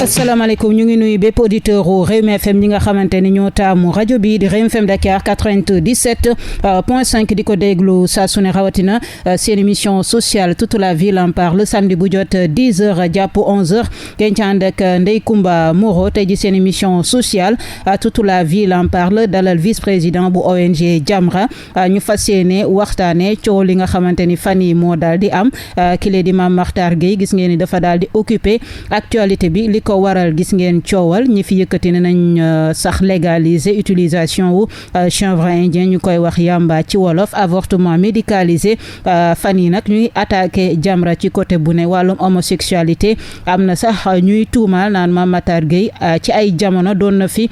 asalaamaaleykum ñu ngi nuyu bépp auditeur u Rewmi FM ñi nga xamante ni ñoo taamu rajo bi di Rewmi FM Dakar 97.5 di ko déglu saa su ne rawatina seen émission sociale toute la ville en parle samedi bu jot 10h jàpp 11h ngeen ci ànd ak Ndeye Comba Moreau tey ji seen émission sociale toute la ville en parle dalal vice-président bu ONG Jamra ñu fas yéene waxtaane coow li nga xamante ni fan yi moo daal di am kile di Mame Mactar Gueye gis ngeen ni dafa daal di occuper actualité bi li ko waral gis ngeen coowal ñi fi yëkkati ne nañ sax légaliser utilisation wu chanvre indien ñu koy wax yamba ci wolof avortement médicalisé fan yi nag ñuy attaqué Jamra ci côté bu ne wàllum homosexualité am na sax ñuy tuumaal naan Mame Mactar Gueye ci ay jamono doon na fi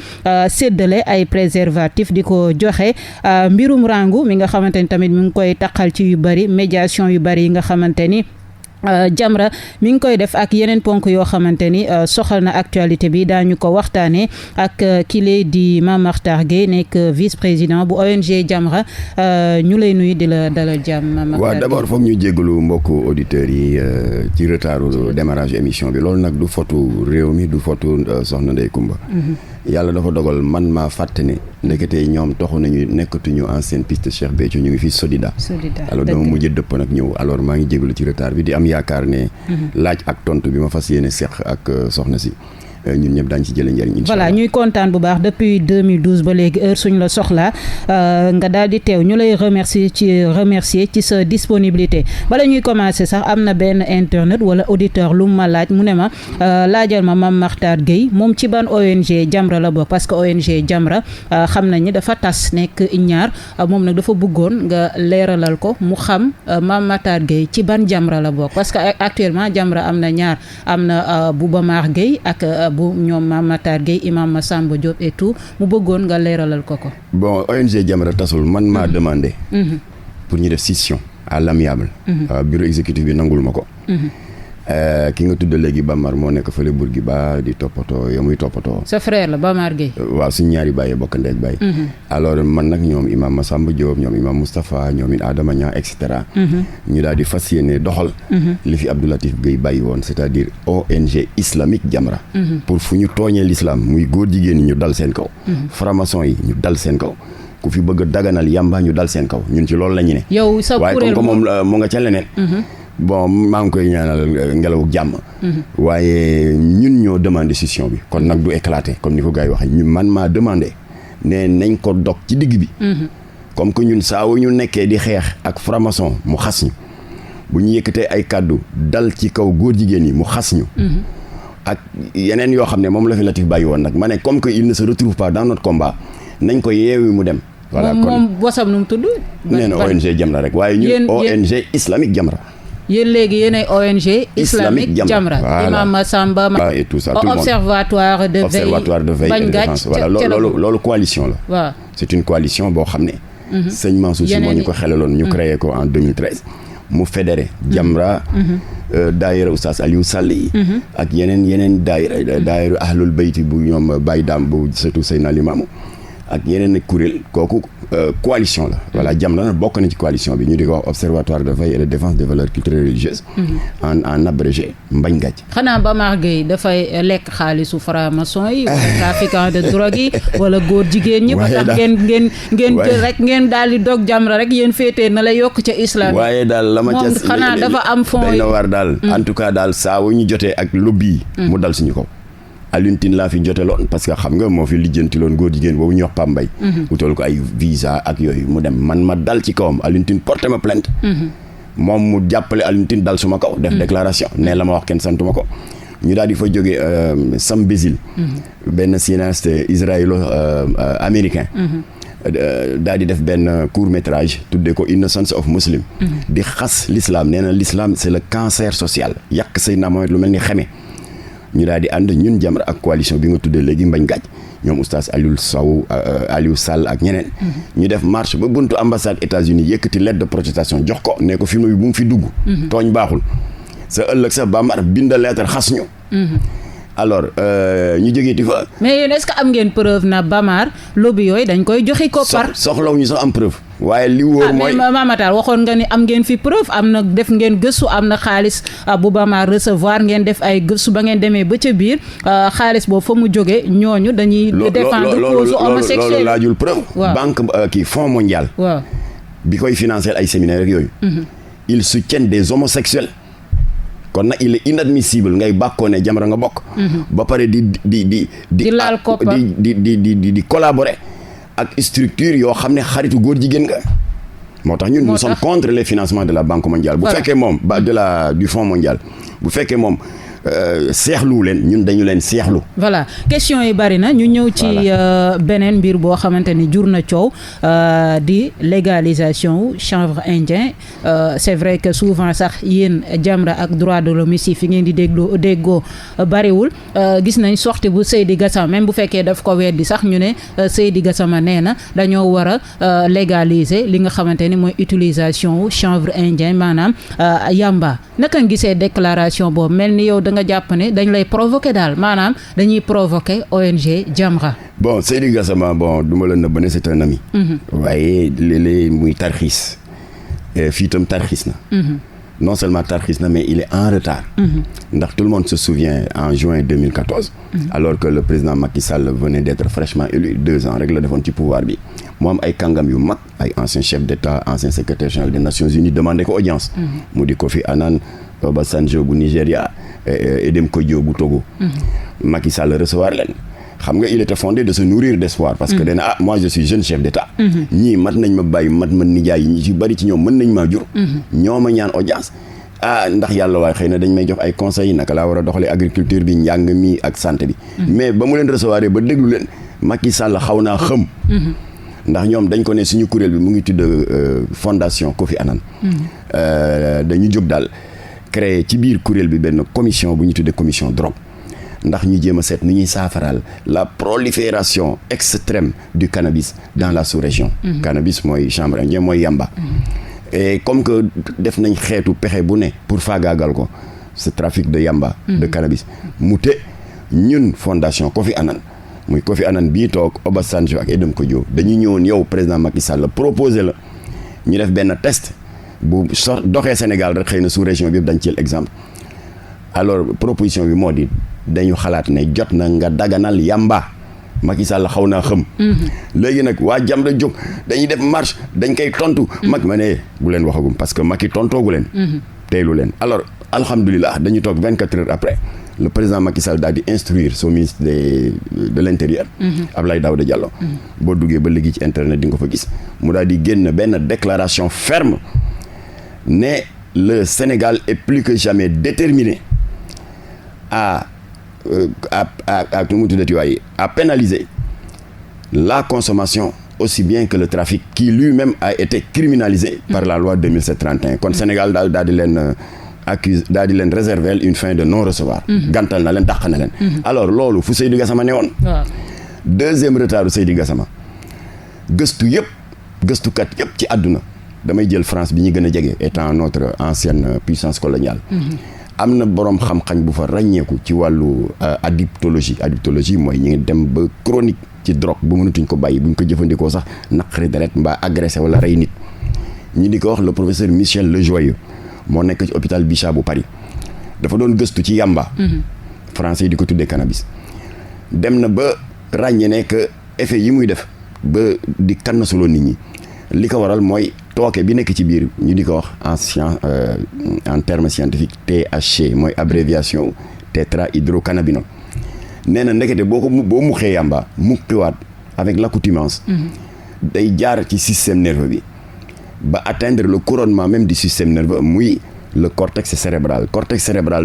séddale ay préservatif di ko joxe mbirum rangu mi nga xamante ni tamit mi ngi koy taqal ci yu bari médiation yu bari yi nga xamante ni Jamra mi ngi koy def ak yeneen ponk yoo xamante ni soxal na actualité bi daañu ko waxtaanee ak kile di Mame Mactar Gueye nekk vice-président bu ONG Jamra ñu lay nuyu di la dalal jàmm. Mame Mactar waaw d'abord foog ñu jéggalu mbokku auditeurs yi ci retardu démarrage émission bi loolu nag du fotu réew mi du fotu soxna Ndeye Comba. yàlla dafa dogal man maa fàtte ne ndekete ñoom toxu nañu nekkatuñu ancienne piste Cheikh Béthio ñu ngi fi Sodida alors dama mujj dëpp nag ñëw alors maa ngi jégalu ci retard bi di am yaakaar ne laaj ak tontu bi ma fas yéene seq ak soxna si ñun ñëpp daañu ci jëlee njëriñ incha allah. voilà ñuy kontaan bu baax depuis 2012 ba léegi heure suñ la soxlaa nga daal di teew ñu lay remercier ci sa disponibilité bala ñuy commencer sax am na benn internet wala auditeur lu ma laaj mu ne ma laajal ma Mame Mactar Gueye moom ci ban ONG Jamra la bokk parce que ONG Jamra xam nañ ni dafa tas nekk ñaar moom nag dafa bëggoon nga leeralal ko mu xam Mame Mactar Gueye ci ban Jamra la bokk parce que actuellement Jamra am na ñaar am na bu Bamar Gueye ak bu ñoom Mame Mactar Gueye imam Massamba Diop et tout mu bëggoon nga leeralal ko. bon ONG Jamra tasul man maa demandé pour ñu def scission à l'amiable bureau exécutif bi nangul ma ko ki nga tudd léegi Bamar moo nekk fële Bourguiba di toppatoo yow muy toppatoo sa frère la Bamar Gueye waaw suñ ñaari bàyyee bokk ndeeg bàyyi alors man nag ñoom imam Massamba Diop ñoom imam Moustapha ñoom it Adama Niang et cetera ñu daal di fas yéene doxal li fi Abdou Latif Gueye bàyyi woon c'est-à-dire ONG islamique Jamra pour fu ñu tooñee l'islam muy góor jigéen ñi ñu dal seen kaw franc-maçon yi ñu dal seen kaw ku fi bëgg a daganal yamba ñu dal seen kaw ñun ci loolu la ñu ne yow sa waaye comme que moom mu nga ca leneen bon maa ngi koy ñaanal ngelawu jàmm waaye ñun ñoo demandé scission bi kon nag du éclater comme ni ko gars yi waxee ñu man maa demandé ne nañ ko dog ci digg bi comme que ñun saa wu ñu nekkee di xeex ak franc-maçon mu xas ñu bu ñu yëkkatee ay kàddu dal ci kaw góor jigéen yi mu xas ñu ak yeneen yoo xam ne moom la fi Latif bàyyi woon nag ma ne comme que il ne se retrouve pas dans notre combat nañ ko yeewi mu dem voilà kon moom bosam nu mu tudd nee na ONG Jamra rek waaye ñun ONG islamique Jamra yéen léegi yéenay ONG islamique Jamra voilà. Imam Massamba et tout ça tout observatoire de veille et de défense voilà loolu coalition la waaw c'est une coalition boo xam ne sëñ Mansour Sy moo ñu ko xelaloon ñu créé ko en 2013 mu fédéré Jamra daayira Oustaz Aliou Sall yi ak yeneen daayira ahlul bayti bu ñoom Baye Dame bu surtout Seydina Limamou ak yeneen kuréel kooku coalition la voilà Jamra nag bokk na ci coalition bi ñu di ko wax observatoire de veille et de défense des valeurs culturelles et religieuses en abrégé Mbagne Gadji. xanaa Bamar Gueye dafay lekk xaalisu franc-maçon yi wala trafiquant de drogue yi wala góor jigéen ñi ba tax ngeen jël rek ngeen daal di dog Jamra rek yéen féetee na la yokk ca islam waaye daal la ma ca moom xanaa dafa am fond yi na war daal en tout cas daal saa wu ñu jotee ak lobby yi mu dal suñu kaw Alioune Tine laa fi joteloon parce que xam nga moo fi lijjantiloon góor jigéen boobu ñuy wax Pambay utal ko ay visa ak yooyu mu dem man ma dal ci kawam Alioune Tine porté ma plainte moom mu jàppale Alioune Tine dal suma kaw def déclaration ne la ma wax kenn santuma ko ñu daal di fa jógee Sam Bézil benn cinéaste israélo américain daal di def benn court métrage tuddee ko Innocence of Muslim di xas l'islam nee na l'islam c'est le cancer social yàq Seydina Mohamed lu mel ni xeme ñu daal di ànd ñun Jamra ak coalition bi nga tuddee léegi Mbagne Gadji ñoom oustaz Aliou Sall ak ñeneen ñu def marche ba buntu ambassade États-Unis yëkkati lettre de protestation jox ko ne ko film bi bu mu fi dugg tooñ baaxul sa ëllëg sa Bamar binda lettre xas ñu alors ñu jógeeti fa mais yéen est-ce que am ngeen preuve na Bamar lobby yooyu dañ koy joxe koppar soxlaw ñu sax am preuve waaye li wóor mooy mais Mamatar waxoon nga ni am ngeen fi preuve am na def ngeen gëstu am na xaalis bu Bama recevoir ngeen def ay gëstu ba ngeen demee ba ca biir xaalis boobu fa mu jógee ñooñu dañuy défendre cause homosexuelle loolu laajul preuve. banque kii fonds mondial. waaw bi koy financer ay séminaires ak yooyu. ils soutiennent des homosexuels. kon nag il est inadmissible ngay bàkkoo ne Jamra nga bokk. ba pare di laal koppar di collaborer ak structure yoo xam ne xaritu góor jigéen nga. moo tax ñun nous sommes contre les financements de la banque mondiale. bu fekkee moom du fonds mondial bu fekkee moom. seexlu leen ñun dañu leen seexlu. voilà question yi bari na ñu ñëw ci beneen mbir boo xamante ni jur na coow di légalisation wu chanvre indien c'est vrai que souvent sax yéen Jamra ak droit de l'homme yi fi ngeen di déggoo bariwul gis nañ sortie bu Seydi Gassama même bu fekkee daf ko weddi sax ñu ne Seydi Gassama nee na dañoo war a légaliser li nga xamante ni mooy utilisation wu chanvre indien maanaam yamba naka nga gisee déclaration boobu mel ni yow nga jàpp ne dañ lay provoquer daal maanaam dañuy provoquer ONG Jamra. bon Seydi Gassama du ma la nëbb ne c'est un ami. waaye léeg-léeg muy tarxiis fii itam tarxiis na. non seulement tarxiis na mais il est en retard. ndax tout le monde se souvient en juin 2014. alors que le président Macky Sall venait d'être fraîchement élu 2 ans rek la defoon ci pouvoir bi mu am ay kàngam yu mag ay ancien chef d'État ancien secrétaire général des Nations Unies demandé ko audience. mu di Kofi Annan Obasanjo bu Nigéria Edem Kodjo bu Togo. Macky Sall recevoir leen. xam nga il était fondé de se nourrir d'espoir. parce que dana moi je suis jeune chef d'État. ñii mat nañ ma bàyyi mat ma nijaay yi ñi ci bari ci ñoom mën nañ maa jur. ñoo ma ñaan audience. ndax yàlla waaye xëy na dañ may jox ay conseils naka laa war a doxalee agriculture bi njàng mi ak santé bi. mais ba mu leen recevoir ba déglu leen Macky Sall xaw naa xëm. ndax ñoom dañ ko ne suñu kuréel bi mu ngi tudd fondation Kofi Annan. dañu jóg daal créer ci biir kuréel bi benn commission bu ñu tuddee commission drogue. ndax ñu jéem a seet ni ñuy saafaraal la prolifération extrême du cannabis dans la sous-région. Cannabis mooy chanvre indien mooy yamba. et comme que def nañ xeetu pexe bu ne pour faagaagal ko ce trafic de yamba. de cannabis mu te ñun fondation Kofi Annan muy Kofi Annan bii toog Obasanjo ak Edem Kodjo dañuy ñëwoon yow président Macky Sall proposé la ñu def benn test bu doxee Sénégal rek xëy na sous-région bi yëpp dañ ci exemple. alors proposition bi moo di dañu xalaat ne jot na nga daganal yamba Macky Sall xaw naa xëm. léegi nag waa Jamra jóg dañuy def marche dañ koy tontu. mag ma ne bu leen waxagum parce que Macky tontoogu leen. teylu leen alors alhamdulilah dañu toog 24 heures après le président Macky Sall daal di instruire son ministre de l'intérieur. Abdoulaye Daouda Diallo. boo duggee ba léegi ci internet di nga ko fa gis mu daal di génn benn déclaration ferme ne le Sénégal est plus que jamais déterminé à pénaliser la consommation aussi bien que le trafic qui lui-même a été criminalisé par la loi 2007-31 kon Sénégal daal di leen daal di leen réserver une fin de non-recevoir gàntal na leen dàq na leen alors loolu fu Seydi Gassama ne woon deuxième retard u Seydi Gassama gëstukat yëpp ci àdduna damay jël France bi ñu gën a jege étant notre ancienne puissance coloniale am na boroom xam-xam bu fa ràññeeku ci wàllu addictologie mooy ñi ngi dem ba chronique ci drogue bu mënatuñ ko bàyyi buñ ko jëfandikoo sax naqari deret mbaa agressé wala rey nit ñi di ko wax le professeur Michel Lejoyeux moo nekk ci hôpital Bichat bu Paris dafa doon gëstu ci yamba français yi di ko tuddee cannabis dem na ba ràññee ne que effet yi muy def ba di kannasuloo nit ñi li ko waral mooy tooke bi nekk ci biir ñu di ko wax en terme scientifique THC mooy abréviation tétrahydrocannabinol nee na ndekete boo muxee yamba muqiwaat avec l'accoutumance day jaar ci système nerveux bi ba atteindre le couronnement même du système nerveux muy le cortex cérébral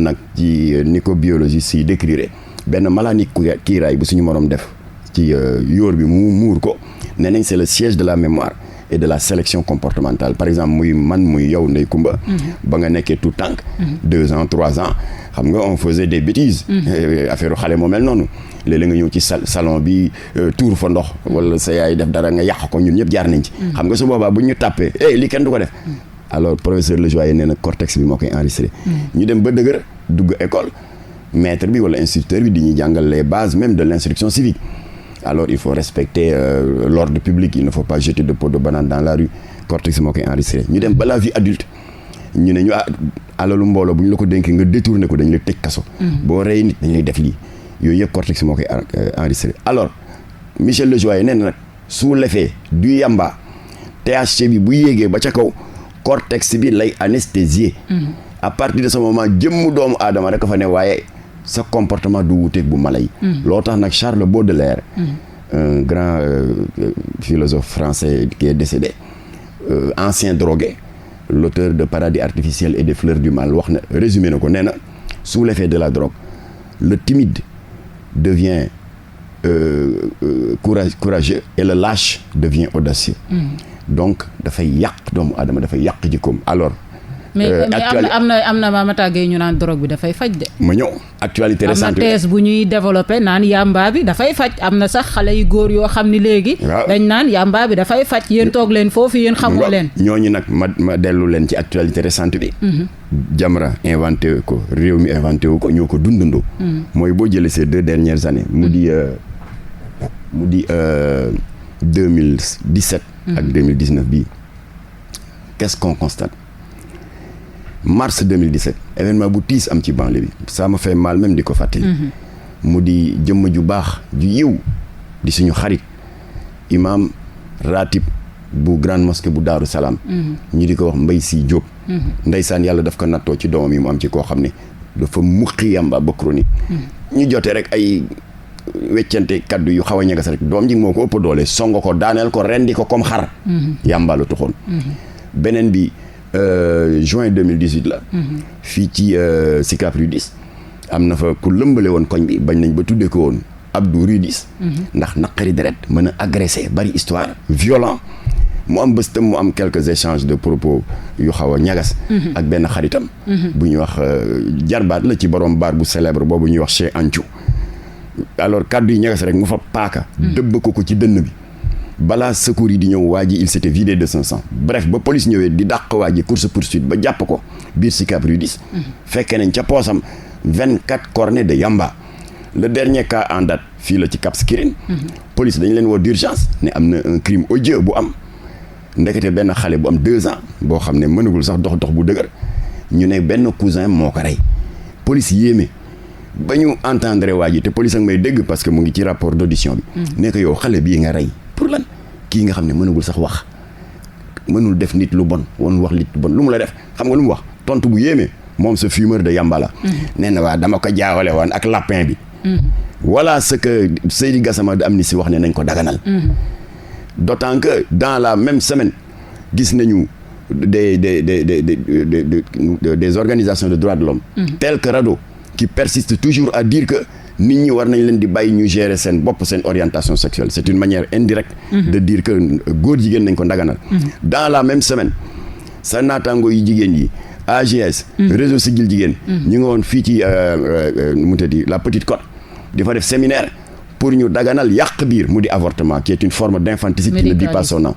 nag ci ni ko biologiste yi décrire benn maladie kiiraay bu suñu morom def ci yóor bi mu muur ko nee nañ c'est le siège de la mémoire et de la sélection comportementale par exemple muy yow Ndeye Coumba ba nga nekkee tout tànk 2 ans 3 ans xam nga on faisait des bêtises affaire xale moo mel noonu léeg-léeg nga ñëw ci salon bi tuur fa ndox wala sa yaay def dara nga yàq ko ñun ñëpp jaar nañ ci xam nga su boobaa bu ñu tàppee li kenn du ko def alors professeur Lejoyeux nee na cortex bi moo koy enregistré ñu dem ba dëgër dugg école maître bi wala instituteur bi di ñuy jàngal les bases même de l'instruction civique alors il faut respecter l'ordre public, il ne faut pas jeter de peau de banane dans la rue. cortex moo koy enregistré ñu dem ba la vie adulte ñu ne ñu alalu mbooloo bu ñu la ko dénkee nga détourné ko dañu lay tëj kaso. boo rey nit dañu lay def lii yooyu yëpp cortex moo koy enregistré. alors Michel Lejoyer nee na nag sous l'effet du yamba THC bi bu yéegee ba ca kaw cortex bi lay anesthésier. à partir de ce moment jëmmu doomu aadama rek fa ne waaye sa comportement du wuteeg bu mala yi. loo tax nag Charles Baudelaire. un grand philosophe français qui est décédé. Ancien drogué, l'auteur de Paradis artificiel et des fleurs du mal wax na résumé na ko nee na sous l'effet de la drogue le timide devient courageux et le lâche devient audacieux. Donc dafay yàq doomu aadama dafay yàq jikkoom. Alors mais am na Mamata Gueye ñu naan drogue bi dafay faj de. ma ñëw actualité récente am na thèse bu ñuy développé naan yamba bi dafay faj am na sax xale yu góor yoo xam ni léegi. dañ naan yamba bi dafay faj yéen toog leen foofu yéen xamoo leen. ñooñu nag ma dellu leen ci actualité récente bi. Jamra inventé ko réew mi inventé wu ko ñoo ko dundandoo. mooy boo jëlee ces 2 dernières années. mu di 2017. ak 2019 bii qu'est-ce qu'on constate. mars 2017 événement bu tiis am ci banlieue bi ça me fait mal même di ko fàttali. mu di jëmm ju baax ju yiw di suñu xarit imam ratib bu grande mosquée bu Daaru Salaam. ñu di ko wax Mbaye Sy Diop. ndeysaan yàlla daf ko nattoo ci doomam yi mu am ci koo xam ne dafa muqi yamba ba chronique. ñu jotee rek ay weccante kaddu yu xaw a ñagas rek doom ji moo ko ëpp doole songo ko daaneel ko rendi ko comme xar. yamba la tuxoon. beneen bi. juin 2018 la. fii ci Sicap Rue 10 am na fa ku lëmbale woon koñ bi bañ nañ ba tuddee ko woon Abdou Rue 10. ndax naqari deret mën a agressé bari histoire violent mu am bés tam mu am quelques échanges de propos yu xaw a ñagas. ak benn xaritam. bu ñuy wax jarbaat la ci borom baar bu célèbre boobu ñuy wax Cheikh Anthiou. alors kaddu yi ñagas rek mu fa paaka. dëbb ko ci dënn bi. balaa secours yi di ñëw waa ji il s'était vidé de son sang bref ba police ñëwee di dàq waa ji course poursuite ba jàpp ko biir Sicap Rue 10 fekkee nañ ca poosam 24 cornets de yamba. Le dernier cas en date fii la ci Cap Skirring. police dañ leen woo d'urgence ne am na un crime odieux bu am ndekete benn xale bu am 2 ans boo xam ne mënagul sax dox bu dëgër ñu ne benn cousin moo ko rey police yéeme ba ñu entendre waa ji te police ak may dégg parce que mu ngi ci rapport d'audition bi. ne ko yow xale bii nga rey. pour lan kii nga xam ne mënagul sax wax mënul def nit lu bon woon wax nit lu bon lu mu la def xam nga lu mu wax tontu bu yéeme moom ce fumeur de yamba la. nee na waa dama ko jaawale woon ak lapin bi. voilà ce que Seydi Gassama de Amnesty wax ne nañ ko daganal. d'autant que dans la même semaine gis nañu des organisations de droits de l'homme telles que RADDHO qui persistent toujours à dire que nit ñi war nañ leen di bàyyi ñu gérer seen bopp seen orientation sexuelle c'est une manière indirecte de dire que góor jigéen nañ ko ndaganal. dans la même semaine sa naataango yi jigéen yi AGS réseau Siggil Jigéen ñu ngi woon fii ci mu tëddi la Petite Côte di fa def séminaire pour ñu daganal yàq biir mu di avortement qui est une forme d'infanticide qui ne dit pas son nom.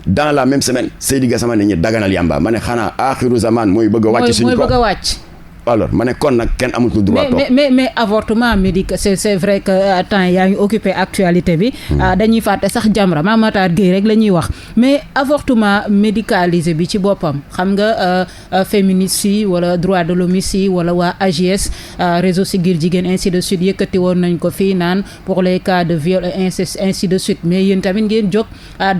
dans la même semaine Seydi Gassama ne ñu daganal yamba ma ne xanaa aaxiru zaman mooy bëgg a wàcc suñu ko alors ma ne kon nag kenn amatul droit toog mais avortement médical c'est vrai que temps yaa ngi occupé actualité bi. dañuy fàtte sax Jamra Mamata Gueye rek la ñuy wax mais avortement médicalisé bi ci boppam xam nga féministes yi wala droit de l'homme yi wala waa AGS réseau Siggil Jigéen ainsi de suite yëkkati woon nañ ko fii naan pour les cas de viol et inceste ainsi de suite mais yéen tamit ngeen jóg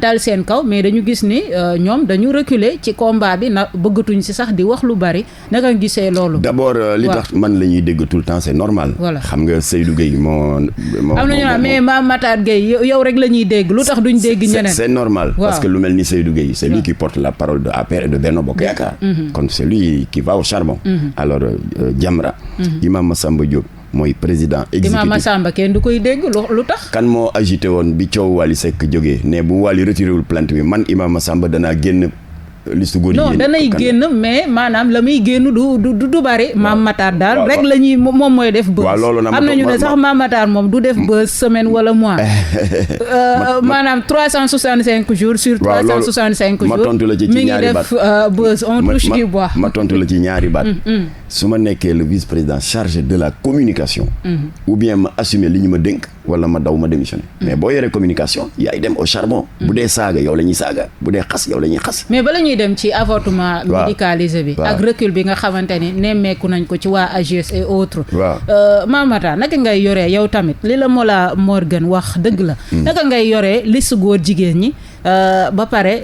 dal seen kaw mais dañu gis ni ñoom dañu reculer ci combat bi na bëggatuñ si sax di wax lu bari naka gisee loolu. d'abord li tax man la ñuy dégg tout le temps c'est normal. xam nga Seydou Gueye moo am nañu mais Mamata Gueye yow rek la ñuy dégg lu tax duñ dégg ñeneen. c'est normal parce que lu mel ni Seydou Gueye c'est lui qui porte la parole de APR et de Benno Bokk Yaakaar. kon c'est lui qui va au charbon. alors Jamra. Imam Massamba Diop mooy président exécutif. Imam Massamba kenn du koy dégg lu tax. kan moo agité woon bi coow Wally Seck jógee ne bu Wally retiré wul plainte bi man Imam Massamba danaa génn. liste góor non danay génn mais maanaam la muy génn du bari. Maam Matar daal rek la ñuy moom mooy def buzz. am nañu ne sax Maam Matar moom du def buzz semaine wala mois. maanaam 365 jours sur 365 jours. ma tontu la ci ñaari baat mi ngi def buzz on touche du bois. ma tontu la ci ñaari baat. su ma nekkee le vice-président chargé de la communication. ou bien ma assumer li ñu ma dénk. wala ma daw ma démissionné. mais boo yoree communication yaay dem au charbon. bu dee saaga yow la ñuy saaga bu dee xas yow la ñuy xas. mais bala ñuy dem ci avortement médicalisé bi. ak recul bi nga xamante ni nemmeeku nañ ko ci waa AGS et autres. waaw Mamata naka ngay yoree yow tamit li la Mollah Morgun wax dëgg la. naka ngay yoree liste góor jigéen ñi ba pare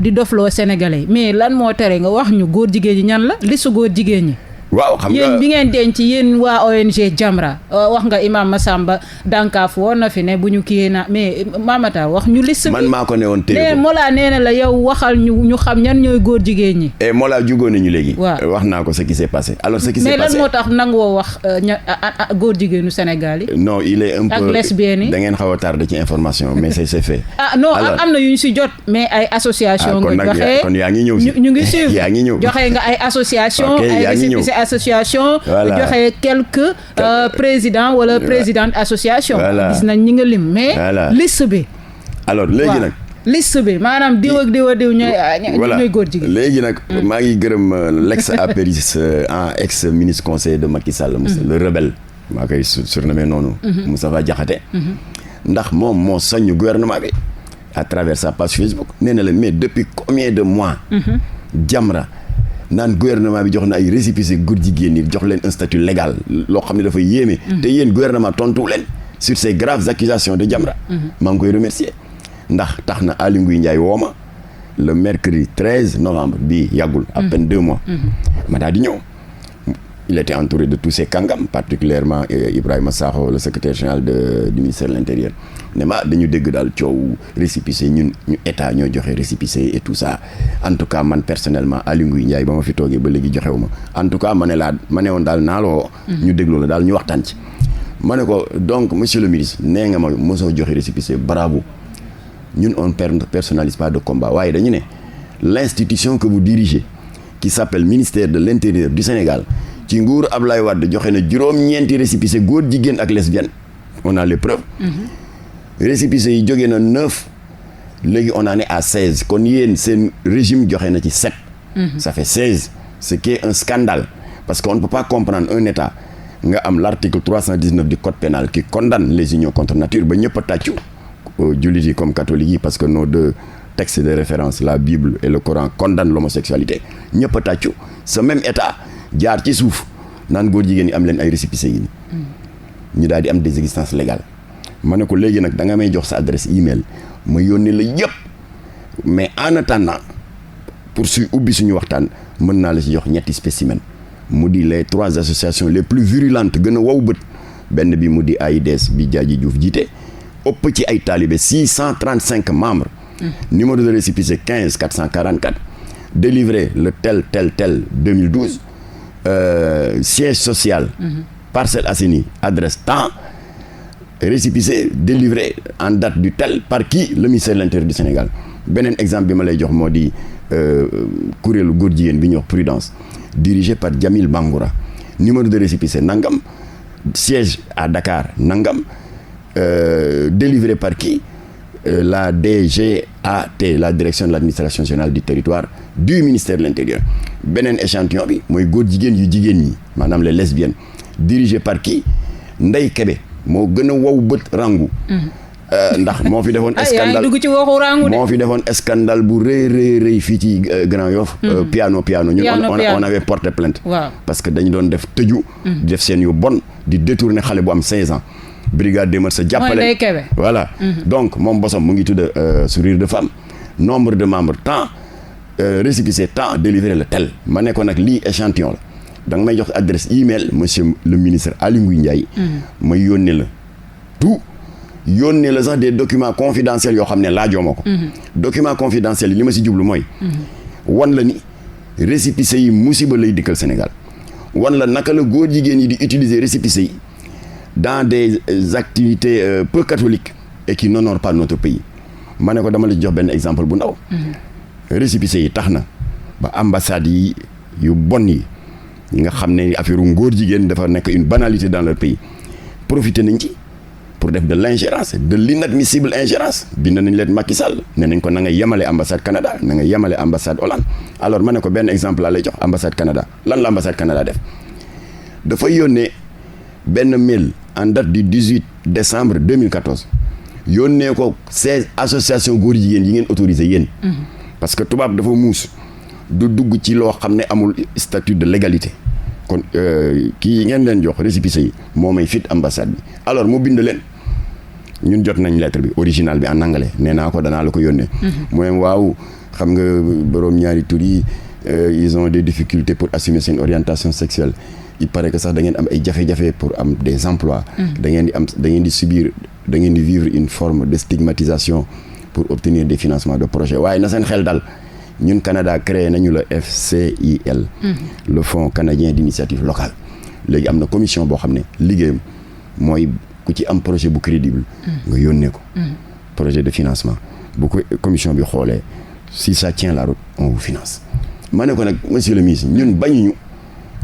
di dofloo Sénégalais mais lan moo tere nga wax ñu góor jigéen ñi ñan la liste góor jigéen ñi. waaw xam nga yéen bi ngeen denc yéen waa ONG Jamra wax nga Imam Massamba Dankaaf woon na fi ne bu ñu kii na mais Mamata wax ñu liste bi. man maa ko ne woon téye ko Mollah nee na la yow waxal ñu xam ñan ñooy góor jigéen ñi. et Mollah jugóo nañu léegi. waaw wax naa ko ce qui s'est passé. alors ce qui s'est passé mais lan moo tax nanguwoo wax góor jigéenu Sénégal yi. non il est un peu ak lesbiennes yi. da ngeen xaw a tardé ci information mais c'est fait. non am na yu ñu si jot. mais ay association nga joxe kon yaa ngi ñëw si ñu ngi suivre yaa ngi ñëw joxe nga ay association ay association joxe quelques président wala présidente association gis nañ ñi nga lim mais liste bi alors léegi nag liste bi maanaam diw ak diw ak diw ñooy góor jigéen léegi nag maa ngi gërëm l'ex apériste ex ministre conseiller de Macky Sall le rebelle maa koy surnommé noonu Moustapha Diakhaté ndax moom moo soññ gouvernement bi à travers sa page Facebook nee na la mais depuis combien de mois Jamra naan gouvernement bi jox na ay récépissé góor jigéen ñi jox leen un statut légal loo xam ne dafa yéeme. te yéen gouvernement tontu leen sur ces graves accusations de Jamra. maa ngi koy remercier ndax tax na Aly Ngouille Ndiaye woo ma le mercredi 13 novembre bii yàggul. à peine 2 mois. ma daal di ñëw. il était entouré de tous ces kàngam particulièrement Ibrahima Sakho le secrétaire général du ministère de l'intérieur ne ma dañu dégg daal coow récépissé ñu état ñoo joxe récépissé et tout ça en tout cas man personnellement Aly Ngouille Ndiaye ba ma fi toogee ba léegi joxewu ma en tout cas ma ne woon daal naa la woo ñu déglu la daal ñu waxtaan ci ma ne ko donc monsieur le ministre nee nga ma mosoo joxe récépissé bravo ñun on personnalise pas de combat waaye dañu ne l'institution que vous dirigez qui s'appelle ministère de l'intérieur du Sénégal ci nguur Ablaye Wade joxe na juróom-ñeenti récépissé góor jigéen ak lesbienne on a les preuves. récépissé yi jógee na 9 léegi on en est à 16 kon yéen seen régime joxe na ci 7. ça fait 16 ce qui est un scandale parce qu'on ne peut pas comprendre un état nga am l'article 319 du code pénal qui condamne les unions contre nature ba ñëpp a tàccu jullit yi comme catholiques yi parce que nos deux textes de référence la Bible et le Coran condamnent l'homosexualité ñëpp a tàccu ce même état jaar ci suuf naan góor jigéen ñi am leen ay récépissé yi ñu daal di am des existences légales ma ne ko léegi nag da nga may jox sa adresse email ma yónnee la yëpp mais en attendant pour ubbi suñu waxtaan mën naa la ci jox ñetti spécimen mu di les 3 associations les plus virulentes gën a wow bët benn bi mu di AIDS bi Diadji Diouf jiite ëpp ci ay talibé 635 membres numéro de récépissé 15 444 délivré le tel 2012 siège social Parcelles Assainies adresse temps récépissé délivré en date du tel par qui le ministère de l'Intérieur du Sénégal beneen exemple bi ma lay jox moo di kuréelu góor jigéen bi ñuy wax Prudence dirigé par Jamil Bangoura numéro de récépissé nangam siège à Dakar nangam délivré par qui la DGAT la direction de l'administration générale du territoire du ministère de l'Intérieur beneen échantillon bi mooy góor jigéen yu jigéen ñi maanaam les lesbiennes dirigé par qui Ndeye Kébé moo gën a wow bët rangu ndax moo fi defoon scandale dugg ci waxu rangu moo fi defoon scandale bu rëy fii ci Grand Yoff piano ñun on avait porté plainte parce que dañu doon def tëju di def seen yu bon di détourner xale bu am 16 ans brigade des mœurs sa jàppale voilà donc moom bosom mu ngi tudd sourire de femme nombre de membres tant récépissé tant délivré le tel ma ne ko nag lii échantillon la da nga may jox adresse email monsieur le ministre Aly Ngouille Ndiaye ma yónnee la tout yónnee la sax des documents confidentiels yoo xam ne laajoo ma ko documents confidentiels yi li ma si jublu mooy wan la ni récépissé yi musiba lay dikkal Sénégal wan la naka la góor jigéen yi di utiliser récépissé yi dans des activités peu catholiques et qui n'honorent pas notre pays ma ne ko dama la jox benn exemple bu ndaw récépissé yi tax na ba ambassades yi yu bon yi nga xam ne affaire ngóor jigéen dafa nekk une banalité dans leur pays profité nañ ci pour def de l'ingérence de l'inadmissible ingérence bind nañ leen Macky Sall ne nañ ko na nga yemale ambassade Canada na nga yemale ambassade Hollande alors ma ne ko benn exemple laa lay jox ambassade Canada lan la ambassade Canada def dafa yónnee benn mail en date du 18 décembre 2014 yónnee ko 16 associations góor jigéen yi ngeen autorisé yéen. parce que tubaab dafa muus du dugg ci loo xam ne amul statut de légalité. kon kii ngeen leen jox récépissé yi moo may fit ambassade bi alors mu bind leen ñun jot nañ lettre bi original bi en anglais nee naa ko danaa la ko yónnee. mu ne waaw xam nga boroom ñaari tur yi ils ont des difficultés pour assumer seen orientation sexuelle il paraît que sax da ngeen am ay jafe-jafe pour am des emplois. da ngeen di subir da ngeen di vivre une forme de stigmatisation pour obtenir des financements de projet waaye na seen xel dal. ñun Canada créé nañu le FCIL. Le Fonds canadien d'initiative locale. léegi am na commission boo xam ne liggéeyam mooy ku ci am projet bu crédible. nga yónnee ko. projet de financement bu ko commission bi xoolee si ça tient la route on vous finance. ma ne ko nag monsieur le ministre ñun bañuñu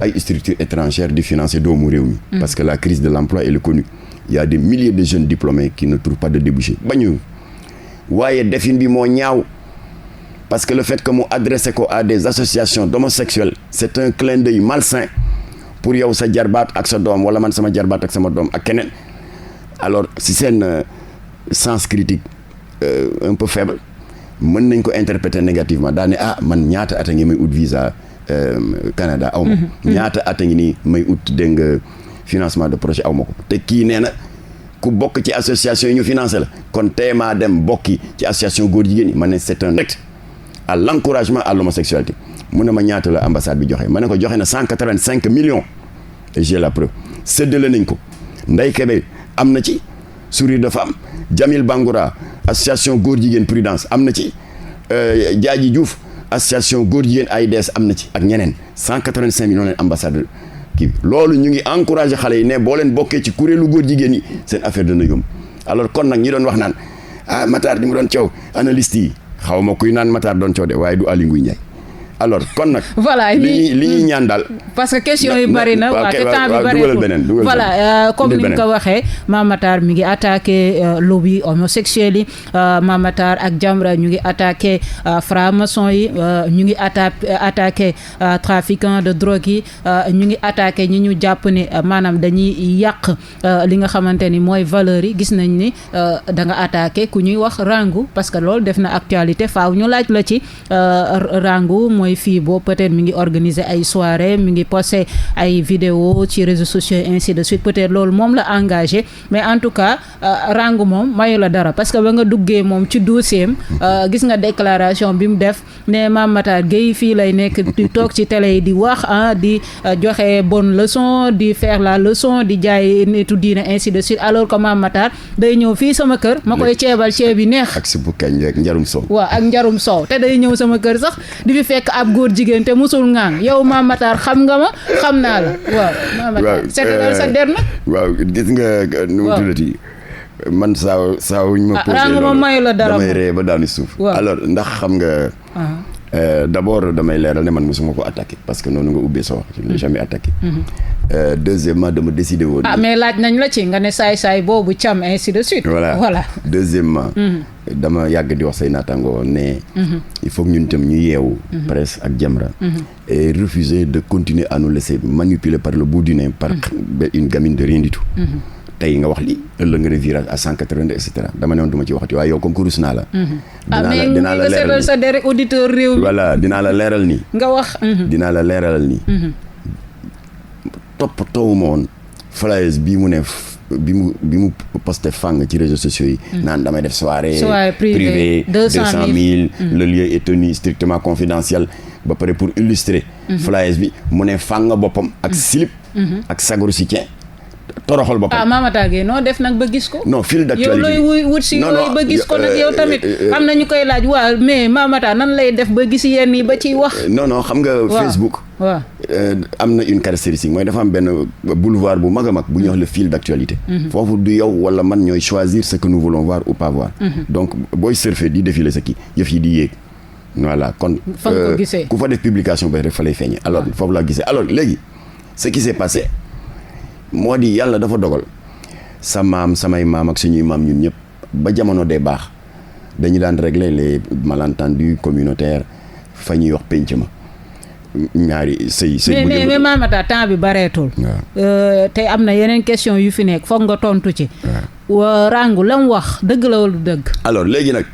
ay structures étrangères di financer doomu réew mi. parce que la crise de l'emploi elle est connue. Il y a des milliers de jeunes diplômés qui ne trouvent pas de débouché bañuñu waaye defin bi moo ñaaw. parce que le fait que mu adressé ko à des associations d'homosexuels c'est un clin d'œil malsain pour yow sa jarbaat ak sa doom wala man sama jarbaat ak sama doom ak keneen alors si seen sens critique un peu faible mën nañ ko interpréter négativement daane man ñaata at a ngi may ut visa Canada aw ma ko ñaata at a ngi nii may ut dégg nga financement de projet aw ma ko te kii nee na ku bokk ci association yi ñu financé la kon teemaa dem bokki ci association góor jigéen ñi man ne c'est un acte à l'encouragement à l'homosexualité mu ne ma ñaata la ambassade bi joxe ma ne ko joxe na 185 millions et j'ai la preuve séddale nañ ko Ndeye Kébé am na ci Sourire de Femme Jamil Bangoura association góor jigéen Prudence am na ci Diadji Diouf association góor jigéen AIDS am na ci ak ñeneen 185 millions leen ambassade kii loolu ñu ngi encouragé xale yi ne boo leen bokkee ci kuréelu góor jigéen yi seen affaire dana yomb alors kon nag ñi doon wax naan Matar di mu doon coow analyste yi xaw ma kuy naan Matar doon coow de waaye du Aly Ngouille Ndiaye alors kon nag. voilà li ñuy ñaan daal. parce que question yi bari na waaw te temps bi bari voilà comme ni nga ko waxee Mame Matar mi ngi attaqué lobby homosexuel yi Mame Matar ak Jamra ñu ngi attaqué franc-maçon yi ñu ngi attaqué trafiquant de drogue yi ñu ngi attaqué ñi ñu jàpp ne maanaam dañuy yàq li nga xamante ni mooy valeurs yi gis nañ ni da nga attaqué ku ñuy wax Rangou parce que loolu def na actualité faaw ñu laaj la ci Rangou mooy fii boo peut-être mi ngi organiser ay soirée mi ngi poster ay vidéo ci réseaux sociaux ainsi de suite peut-être loolu moom la engagé mais en tout cas Rangou moom mayu la dara parce que ba nga duggee moom ci dossier am gis nga déclaration bi mu def ne Mame Matar Gueye fii lay nekk di toog ci télé yi di wax di joxe bonne leçon di faire la leçon di jaay nitu diine ainsi de suite alors que Mame Matar day ñëw fii sama kër ma koy ceebal ceeb yi neex ak si bu kañ rek njarum soow waaw ak njarum soow te day ñëw sama kër sax di fi fekk ab góor jigéen te musul ngaan yow Mame Matar xam nga ma xam naa la waaw Mame Matar seetal sa der nag waaw gis nga nu mu tuddati man saa wuñ ma posé loolu mayu la dara damay ree ba daanu suuf alors ndax xam nga d'abord damay leeral ne man mosuma ko attaqué parce que noonu nga ubbee sa wax je l'ai jamais attaqué deuxièmement dama décidé woon mais laaj nañ la ci nga ne saay-saay boobu cam ainsi de suite voilà deuxièmement dama yàgg di wax say naataango ne il faut que ñun tam ñu yeewu presse ak Jamra et refuser de continuer à nous laisser manipuler par le bout du nez par une gamine de rien du tout tey nga wax li ëllëg nga ne virage à 182 et cetera dama ne woon du ma ci waxati waaye yow comme que rus naa la dinaa la leeral sa derek auditeur réew mi voilà dinaa la leeral nii nga wax dinaa la leeralal nii topp toowuma woon flyers bii mu ne bi mu posté fang ci réseaux sociaux yi naan damay def soirée privée 200 000 le lieu est tenu strictement confidentiel ba pare pour illustrer flyers bi mu ne fang boppam ak slip ak sagaru soutien toroxal boppam Mame Matar Gueye noo def nag ba gis ko non fil d'actualité yow looy wut si yooyu ba gis ko nag yow tamit am na ñu koy laaj waaw mais Mame Matar nan lay def ba gis yenn yi ba ciy wax non xam nga Facebook waaw am na une caractéristique mooy dafa am benn boulevard bu mag a mag bu ñuy wax le fil d'actualité foofu du yow wala man ñooy choisir ce que nous voulons voir ou pas voir donc booy surfer di défiler sa kii yëf yi di yéeg voilà kon ku fa def publication ba rek fa lay feeñe alors foofu laa gisee alors léegi ce qui s'est passé moo di yàlla dafa dogal sa maam samay maam ak suñuy maam ñun ñëpp ba jamono dee baax dañu daan régler les malentendus communautaires fa ñuy wax pénc ma ñaari sëy mais Mamata temps bi bareetul. tey am na yeneen question yu fi nekk foog nga tontu ci. Rangou la mu wax dëgg la wala dëgg. alors léegi nag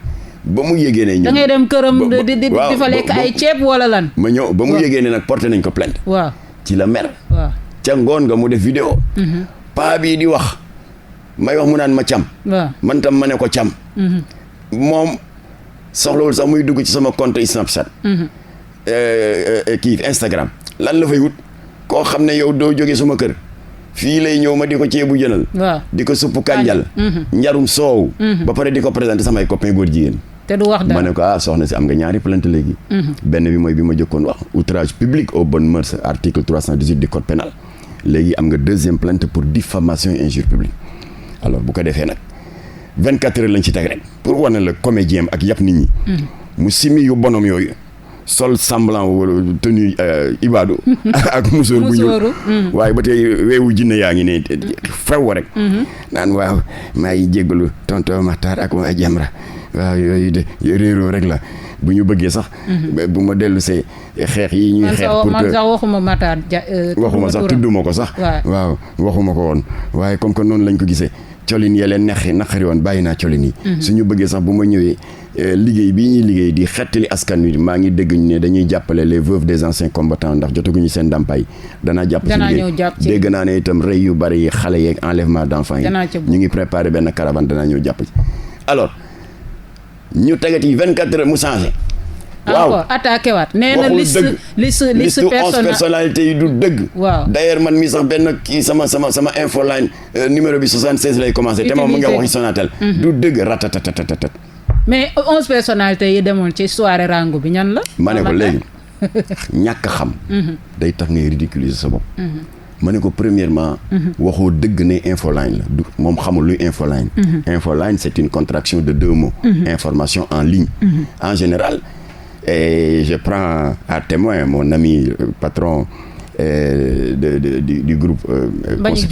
ba mu yégee ne. da ngay dem këram di fa lekk ay ceeb wala lan. ma ñëw ba mu yégee ne nag porté nañ ko plainte. waaw ci la mer. waaw ca ngoon nga mu def vidéo. paa bii di wax may wax mu naan ma cam. waaw man tam ma ne ko cam. moom soxlawul sax muy dugg ci sama compte Snapchat. kii Instagram lan la fay wut koo xam ne yow doo jóge suma kër fii lay ñëw ma di ko ceebu jënal. waaw di ko suppu kànjal. njarum soow. ba pare di ko présenté samay copain góor jigéen. te du wax dara ma ne ko soxna si am nga ñaari plainte léegi. benn bi mooy bi ma jëkkoon wax outrage public aux bonnes mœurs article 318 du code pénal léegi am nga deuxième plainte pour diffamation et injure publique alors bu ko defee nag 24 heures lañ ci teg rek pour wane la comédien ak yàpp nit ñi. mu simi yu bonom yooyu sol semblant wala tenue ibaadu ak musóor bu ñuul waaye ba tey weewu jinne yaa ngi ne few rek naan waaw maa ngi jéggalu tonton Matar ak waa Jamra waaw yooyu de réeroo rek la bu ñu bëggee sax bu ma dellu see xeex yi ñuy xeex pour que man sax waxuma Matar waxuma sax tudduma ko sax waaw waxuma ko woon waaye comme que noonu lañ ko gisee colin ya leen naqari woon bàyyi naa colin yi suñu bëggee sax bu ma ñëwee liggéey bii ñuy liggéey di xettali askan wi maa ngi dégg ñu ne dañuy jàppale les veuves des anciens combattants ndax jotaguñu seen ndàmpaay danaa jàpp ci liggéey dégg naa ne itam rey yu bari yi xale yeeg enlèvement d'enfants yi ñu ngi préparé benn caravane danaa ñëw jàpp ci alors ñu tegati 24 heures mu changé waaw attaqué waat nee na liste 11 personnalités yi du dëgg. waaw d'ailleurs man mi sax benn kii sama infoline numéro bi 76 lay commencé. te moom mu nga waxi Sonatel. du dëgg ratatatatat. mais 11 personnalités yi demoon ci soirée Rangou bi ñan la. ma ne ko léegi ñàkk xam. day tax ngay ridiculiser sa bopp. ma ne ko premièrement. waxoo dëgg ne infoline la du moom xamul luy infoline. Infoline c'est une contraction de 2 mots. Information en ligne. En général. Et je prends à témoin mon ami patron du groupe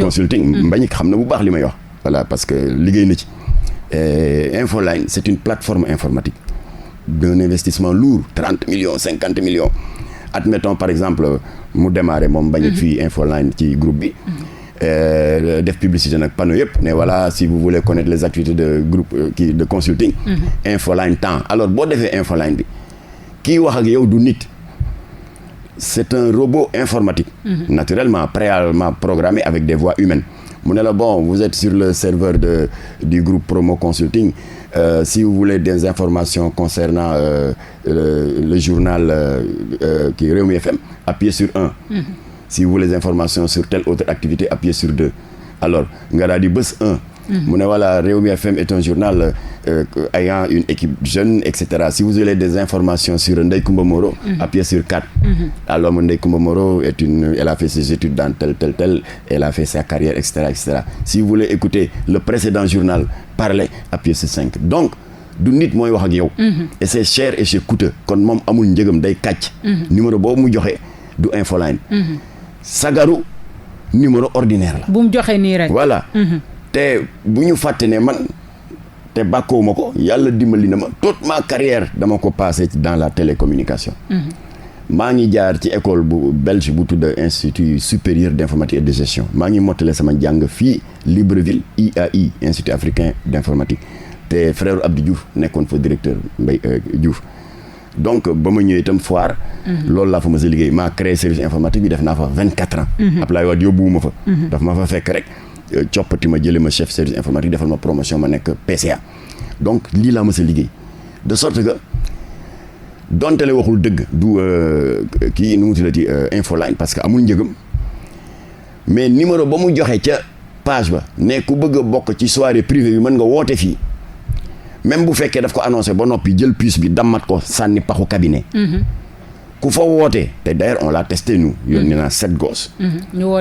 consulting Mbagnick xam na bu baax li may wax voilà parce que liggéey na ci Infoline c'est une plateforme informatique d'un investissement lourd 30 millions 50 millions admettons par exemple mu démarré moom Mbagnick fii Infoline ci groupe bi def publicité nag panneau yëpp ne voilà si vous voulez connaître les activités de groupe de consulting Infoline temps alors boo defee Infoline bi kii wax ak yow du nit c'est un robot informatique naturellement préalablement programmé avec des voix humaines mu ne la bon vous êtes sur le serveur du groupe Promo Consulting si vous voulez des informations concernant le journal qui Rewmi FM appuyez sur 1 si vous voulez des informations sur telle autre activité appuyez sur 2 alors nga daal di bës 1 mu ne voilà Rewmi FM est un journal ayant une équipe jeune etc. Si vous voulez des informations sur Ndeye Comba Moreau appuyez sur 4 alors Ndeye Comba Moreau elle a fait ses études dans tel elle a fait sa carrière etc. Si vous voulez écouter le précédent journal parler appuyez sur 5 donc du nit mooy wax ak yow et c'est cher et c'est coûteux kon moom amul njëgam day kàcc numéro boobu mu joxe du Infoline sagaru numéro ordinaire la bu mu joxe nii rek voilà te bu ñu fàtte ne man te bàkkoo ma ko yàlla dimbali na ma toute ma carrière dama ko passé dans la télécommunication maa ngi jaar ci école bu belge bu tudd institut supérieur d'informatique et de gestion maa ngi mottale sama jàng fii Libreville IAI institut africain d'informatique te frère Abdou Diouf nekkoon fa directeur Mbaye Diouf donc ba ma ñëwee itam foire loolu laa fa mës a liggéey maa créé service informatique bi def naa fa 24 ans Ablaye Wade yóbbuwuma fa daf ma fa fekk rek coppati ma jële ma chef service informatique defal ma promotion ma nekk PCA donc lii laa mës a liggéey de sorte que donte le waxul dëgg du kii nu mu tuddati Infoline parce que amul njëgam mais numéro ba mu joxe ca page ba ne ku bëgg a bokk ci soirée privée bi mën nga woote fii même bu fekkee daf ko annoncé ba noppi jël puce bi dammat ko sànni paxu cabinet ku fa woote te d'ailleurs on l'a testé nous yónni naa 7 gosses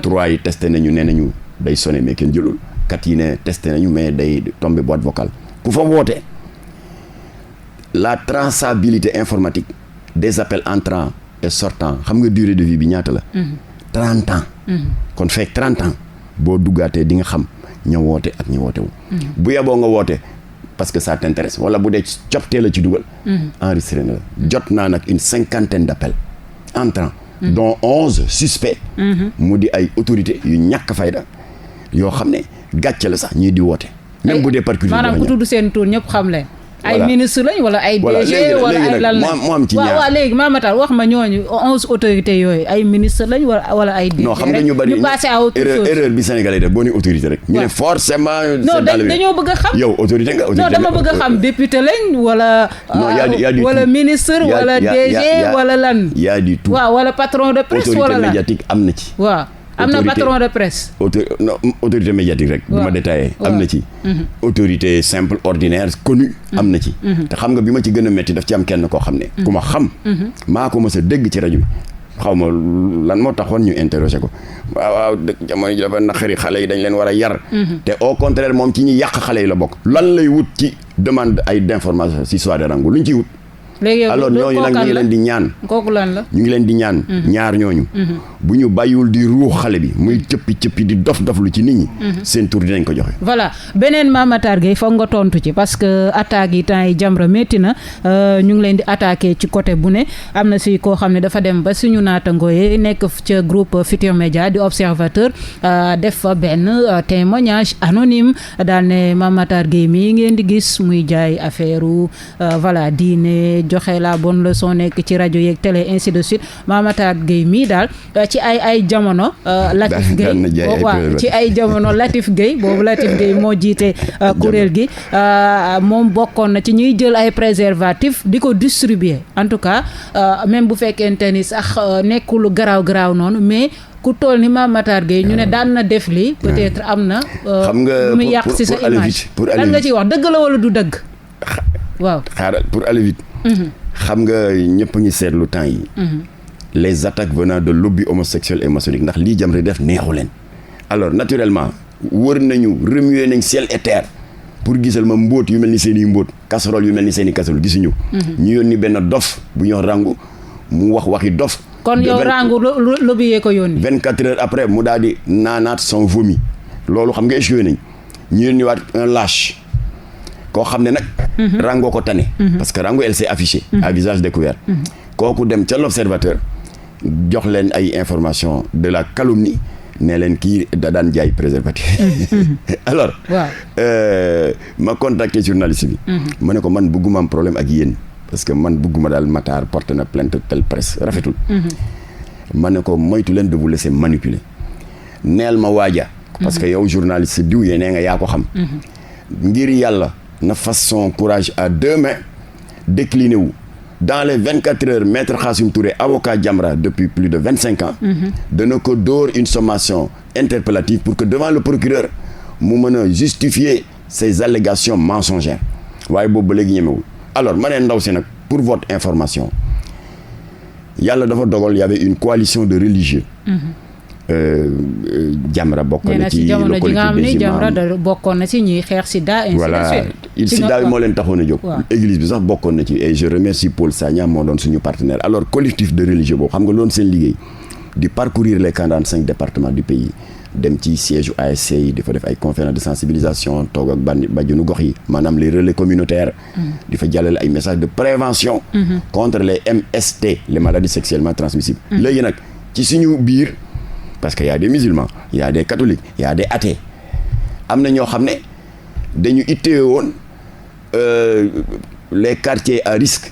3 yi testé nañu nee nañu day sonné mais kenn jëlul 4 yi ne testé nañu mais day tombé boîte vocale ku fa woote la traçabilité informatique des appels entrants et sortants xam nga durée de vie bi ñaata la 30 ans kon fekk 30 ans boo duggaatee di nga xam ña woote ak ña woote wu bu yeboo nga woote parce que ça t'intéresse wala bu dee coptee la ci dugal enregistré na la jot naa nag une 50aine d'appels entrants dont 11 suspects. mu di ay autorités yu ñàkk fayda yoo xam ne gàcce la sax ñii di woote. même bu dee parcours maanaam ku tudd seen tur ñëpp xam leen. ay ministre lañ wala ay DG wala ay lan lañ moo am ci ñaar waaw léegi Mame Matar wax ma ñooñu 11 autorités yooyu ay ministre lañ wala ay DG. non xam nga ñu bari ñu passé à autre chose. erreur bi Sénégalais def boo ne autorité rek. ñu ne forcément. non dañoo bëgg a xam. yow autorité nga non dama bëgg a xam député lañ wala. non y a du wala ministre wala DG wala lan. y a du tout. waaw wala patron de presse wala lan autorité médiatique am na ci. waaw. am na patron de presse. autorité médiatique rek. du ma détaillé am na ci. autorité simple ordinaire connue am na ci. te xam nga bi ma ci gën a métti daf ci am kenn koo xam ne. ku ma xam. maa ko mës a dégg ci rajo bi. xaw ma lan moo taxoon ñu interroger ko waaw dëgg jamono ji dafa naqari xale yi dañ leen war a yar. te au contraire moom ci ñi yàq xale yi la bokk. lan lay wut ci demande ay d'information si soit de rango lu ñu ciy wut. léegi alors ñooñu nag ñu ngi leen di ñaan. kooku lan la. ñu ngi leen di ñaan. ñaar ñooñu. bu ñu bàyyiwul di ruux xale bi muy cëppi di dof-doflu ci nit ñi. seen tur dinañ ko joxe. voilà beneen Mame Matar Gueye foog nga tontu ci parce que attaques yi temps yi Jamra métti na ñu ngi leen di attaqué ci côté bu ne am na si koo xam ne dafa dem ba suñu naataangoo yi nekk ca groupe Futurs Médias di observateur def fa benn témoignage anonyme daal ne Mame Matar Gueye mii ngeen di gis muy jaay affaire voilà diine. joxe la bonne leçon nekk ci rajo yeeg télé ainsi de suite Mame Matar Gueye mii daal ci ay jamono Latif Gueye waaw ci ay jamono Latif Gueye boobu Latif Gueye moo jiite kuréel gi moom bokkoon na ci ñuy jël ay préservatifs di ko distribuer en tout cas même bu fekkente ni sax nekkul garaaw noonu mais ku toll ni Mame Matar Gueye ñu ne daan na def lii peut-être am na xam nga lu muy yàq ci sa image lan nga ciy wax dëgg la wala du dëgg waaw xaaral pour aller vite xam nga ñëpp ngi seetlu temps yi les attaques venant de lobby homosexuel et maçonnique ndax lii Jamra def neexu leen alors naturellement wër nañu remuer nañ ciel et terre pour gisal ma mbóot yu mel ni seen i mbóot casserole yu mel ni seen i casserole gisuñu ñu yónni benn dof bu ñoo rangu mu waxi dof kon yow rangu lobby yee ko yónni 24 heures après mu daal di naanaat son vomi loolu xam nga échoué nañ ñu yónni waat un lâche koo xam ne nag rango ko tane parce que rango elle s'est affichée à visage découvert kooku dem ca l'observateur jox leen ay information de la calomnie ne leen kii da daan jaay préservatif alors ma contacté journaliste bi ma ne ko man bëgguma am problème ak yéen parce que man bëgguma daal Matar porte na plainte telle presse rafetul ma ne ko moytu leen de vous laisser manipuler neel ma waaja parce que yow journaliste diw yee nee nga yaa ko xam ngir yàlla na fas son courage à deux mains décliné wu dans les 24 heures maître Khassim Touré avocat Jamra depuis plus de 25 ans dana ko dóor une sommation interpellative pour que devant le procureur mu mën a justifier ces allégations mensongères waaye boobu ba léegi ñemewul alors ma ne ndaw si nag pour votre information yàlla dafa dogal y avait une coalition de religieux Jamra bokk na ci le collectif des imams Jamra bokkoon na ci ñuy xeex sida ainsi de suite sida bi moo leen taxoon a jóg église bi sax bokkoon na ci et je remercie Paul Sagna moo doon suñu partenaire alors collectif de religieux boobu xam nga loolu seen liggéey di parcourir les 45 départements du pays dem ci siège ASC yi di fa def ay conférences de sensibilisation toog ak bàjjenu gox yi maanaam les relais communautaires di fa jàllale ay messages de prévention contre les MST les maladies sexuellement transmissibles léegi nag ci suñu biir parce que y a des musulmans y a des catholiques y a des athées am na ñoo xam ne dañu ittee woon les quartiers à risque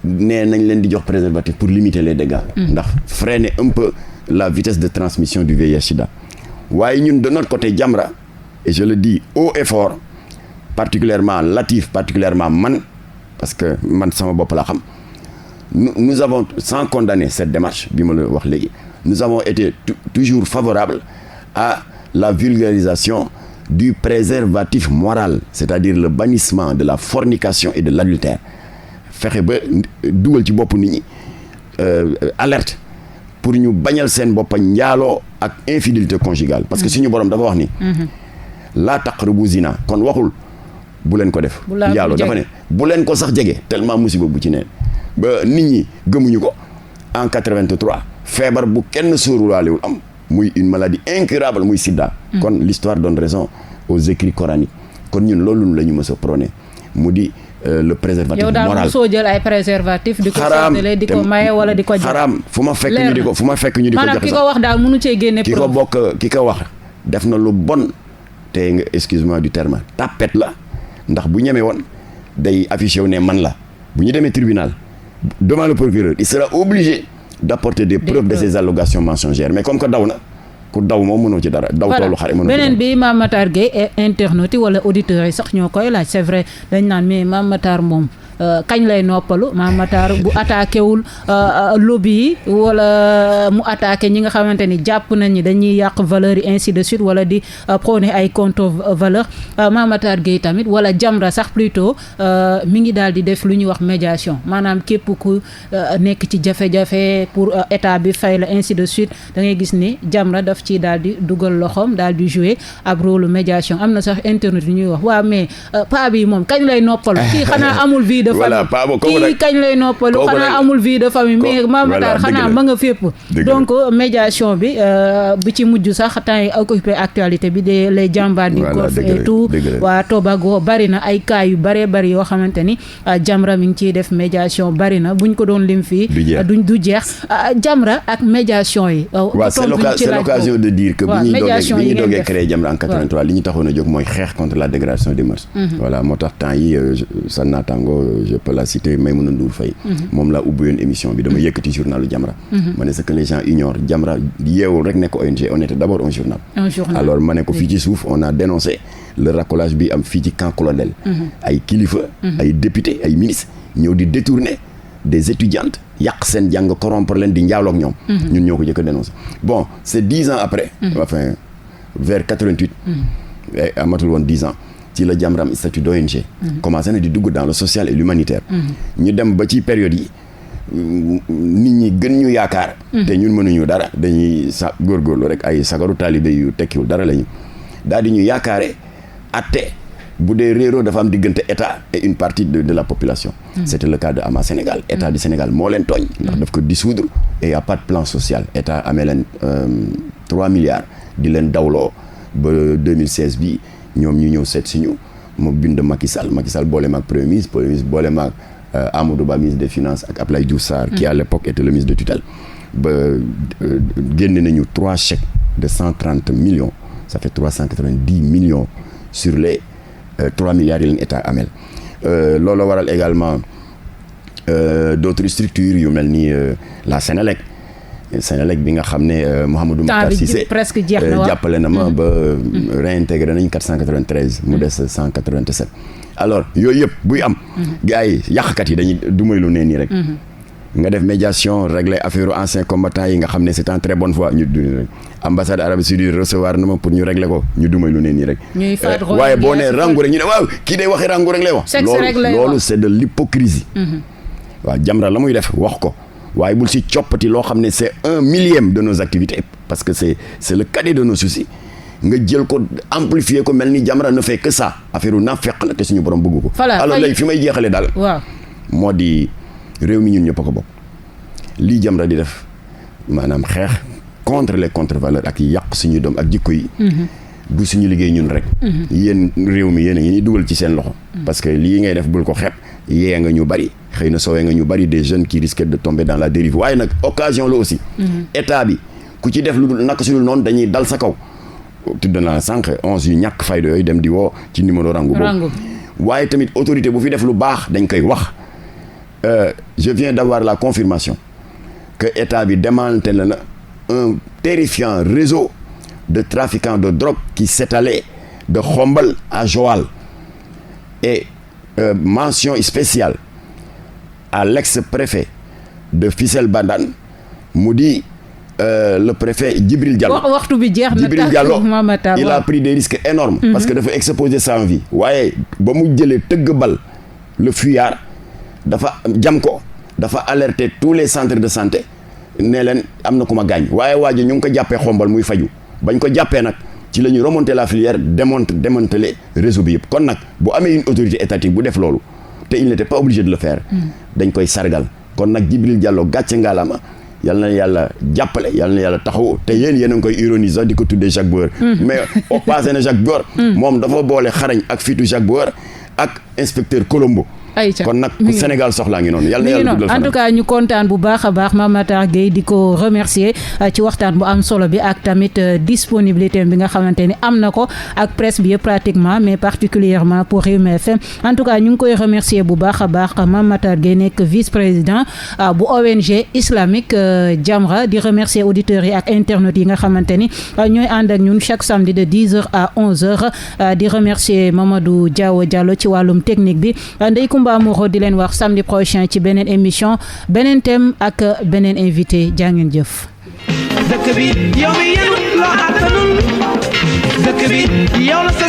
nee nañ leen di jox préservatif pour limiter les dégâts ndax freiner un peu la vitesse de transmission du VIH/SIDA waaye ñun de notre côté Jamra et je le dis haut et fort particulièrement Latif particulièrement man parce que man sama bopp laa xam nous avons sans condamner cette démarche bi ma la wax léegi nous avons été toujours favorables à la vulgarisation du préservatif moral c'est-à-dire le bannissement de la fornication et de l'adultère fexe ba dugal ci bopp nit ñi alerte pour ñu bañal seen boppa njaaloo ak infidélité conjugale parce que suñu borom dafa wax ni laa taqrabu zina kon waxul bu leen ko def njaaloo dafa ne bu leen ko sax jege tellement musiba bu ci ne ba nit ñi gëmuñu ko en 83 feebar bu kenn sóorulaalewul am muy une maladie incurable muy sida kon l'histoire donne raison aux écrits coraniques kon ñun loolu la ñu mës a prôné mu di le préservatif moral. yow daal mosoo jël ay préservatif di ko séddale di ko maye wala di ko jox. xaraam fu ma fekk ñu di ko joxe. maanaam ki ko wax daal mënu cee génne preuve. ki ko wax def na lu bon te nga excuse-moi du terme tapet la ndax bu ñemee woon day affiché wu ne man la bu ñu demee tribunal devant le procureur il sera obligé d'apporter des preuves de ces allégations mensongères mais comme que daw na ku daw moom mënoo ci dara. daw toolu xare mënoo ci dara. beneen bi Mame Matar Gueye internautes yi wala auditeurs yi sax ñoo koy laaj c'est vrai dañ naan mais Mame Matar moom kañ lay noppalu Mame Matar bu attaqué wul lobby yi wala mu attaqué ñi nga xamante ni jàpp nañ ni dañuy yàq valeur yi ainsi de suite wala di prôner ay contre valeur Mame Matar Gueye tamit wala Jamra sax plutôt mi ngi daal di def lu ñuy wax médiation maanaam képp ku nekk ci jafe-jafe pour état bi fay la ainsi de suite da ngay gis ni Jamra daf ci daal di dugal loxoom daal di jouer ab rôle médiation am na sax internet yu ñuy wax waaw mais pa bi moom kañ lay noppalu kii xanaa amul vie de famille kii kañ lay noppalu xanaa amul vie de famille mais Mame Matar xanaa ma nga fépp donc médiation bi ci mujj sax temps yi occupé actualité bi de les jàmbaar du Golfe et tout waa Tobago bari na ay cas yu baree bari yoo xamante ni Jamra mi ngi ciy def médiation bari na buñ ko doon lim fii du jeex Jamra ak médiation yi c'est l'occasion de dire que bi ñuy doogee créé Jamra en 83 li ñu taxoon a jóg mooy xeex contre la dégradation des mœurs voilà moo tax temps yi sa naataango je peux la citer Maïmouna Ndour Faye moom laa ubbi woon émission bi dama yëkkati journalu Jamra ma ne ce que les gens ignorent Jamra yeewul rek nekk ONG on était d'abord un journal alors ma ne ko fii ci suuf on a dénoncé le racolage bi am fii ci camp colonel ay kilifa ay député ay ministres ñëw di détourner des étudiantes yàq seen jàng corrompre leen di njaaloog ñoom ñun ñoo ko jëkk a dénoncé bon c'est 10 ans après enfin vers 88 amatul woon 10 ans ci la Jamra am statut d'ONG commencé na di dugg dans le social et l'humanitaire ñu dem ba ci période yi nit ñi gën ñu yaakaar te ñun mënuñu dara dañuy góorgóorlu rek ay sagaru taalibe yu tekkiwul dara lañu daal di ñu yaakaare atte bu dee réeroo dafa am diggante état et une partie de la population c'était le cas de Ama Sénégal état du Sénégal moo leen tooñ ndax daf ko dissoudre et y a pas de plan social état amee leen 3 milliards di leen dawloo ba 2016 bi ñoom ñu ñëw seet si ñu mu bind Macky Sall boole maag premier ministre boole maag Amadou Ba ministre des finances ak Abdoulaye Diouf Sarr qui à l'époque était le ministre de tutelle ba génne nañu 3 chèques de 130 millions ça fait 390 millions sur les 3 milliards yi leen état amel loolu waral également d'autres structures yu mel ni la Sénélec bi nga xam ne Mouhamadou Makhtar Cissé jàppale na ma ba réintégré nañ 493 mu des 187 alors yooyu yëpp buy am gars yi yàqkat yi dañuy dumay lu nee nii rek nga def médiation régler affaire anciens combattants yi nga xam ne c'est en très bonne voie ñu ambassade Arabie Saoudite recevoir na ma pour ñu régler ko ñu dumay lu nee nii rek waaye boo nee rangu rek ñu ne waaw kii day waxee rangu rek lay wax loolu c'est de l'hypocrisie waaw Jamra la muy def wax ko waaye bul si coppati loo xam ne c'est 1/1000 de nos activités parce que c'est le cadet de nos soucis nga jël ko amplifier ko mel ni Jamra ne fait que ça affaire u naafeq la te suñu borom bëgg ko alors léegi fi may jeexale daal moo di réew mi ñun ñëpp a ko bokk lii Jamra di def maanaam xeex contre les contre-valeurs ak yàq suñu doom ak jikko yi du suñu liggéey ñun rek yéen réew mi yéen a ngi ni dugal ci seen loxo parce que lii ngay def bul ko xeeb yee nga ñu bari xëy na soowee nga ñu bari des jeunes qui risquent de tomber dans la dérive waaye nag occasion la aussi état bi ku ci def lu naka suñu noonu dañuy dal sa kaw tudd naa sànq 11 yu ñàkk fayda yooyu dem di woo ci numéro rangu boobu waaye tamit autorité bu fi def lu baax dañ koy wax je viens d'avoir la confirmation que état bi démantelé na un terrifiant réseau de trafiquants de drogue qui s'étalait de Khombole à Joal et mention spéciale à l'ex-préfet de Fissel Badane mu di le préfet Djibril Diallo waxtu bi jeex na Djibril Diallo il a pris des risques énormes parce que dafa exposer sa vie waaye ba mu jëlee tëgg bal le fuyard dafa jam ko dafa alerter tous les centres de santé ne leen am na ku ma gaañ waaye waa ji ñu ngi ko jàppee Xombol muy faju bañ ko jàppee nag ci la ñu remonter la filière démanteler réseau bi yëpp kon nag bu amee une autorité étatique bu def loolu te il n'était pas obligé de le faire dañ koy sargal kon nag Djibril Diallo gàcce ngaalama yal na yàlla jàppale yal na yàlla taxaw te yéen a ngi koy ironiser di ko tuddee Jacques Bauer mais au passé na Jacques Bauer moom dafa boole xarañ ak fitu Jacques Bauer ak inspecteur Colombo kon nag ku Sénégal soxlaa ngi noonu yàlla na yàlla guddal en tout cas ñu kontaan bu baax a baax Mame Matar Gueye di ko remercier ci waxtaan bu am solo bi ak tamit disponibilité bi nga xamante ni am na ko ak presse bi yëpp pratiquement mais particulièrement pour Rewmi FM en tout cas ñu ngi koy remercier bu baax a baax Mame Matar Gueye nekk vice-président bu ONG islamique Jamra di remercier auditeurs yi ak internautes yi nga xamante ni ñooy ànd ak ñun chaque samedi de 10h à 11h di remercier Mamadou Diallo ci wàllum technique bi Ndeye Comba Moreau di leen wax samedi prochain ci beneen émission beneen thème ak beneen invité jaa ngeen jëf. dëkk bi yow mi yenu loo àttanul dëkk bi yow la sa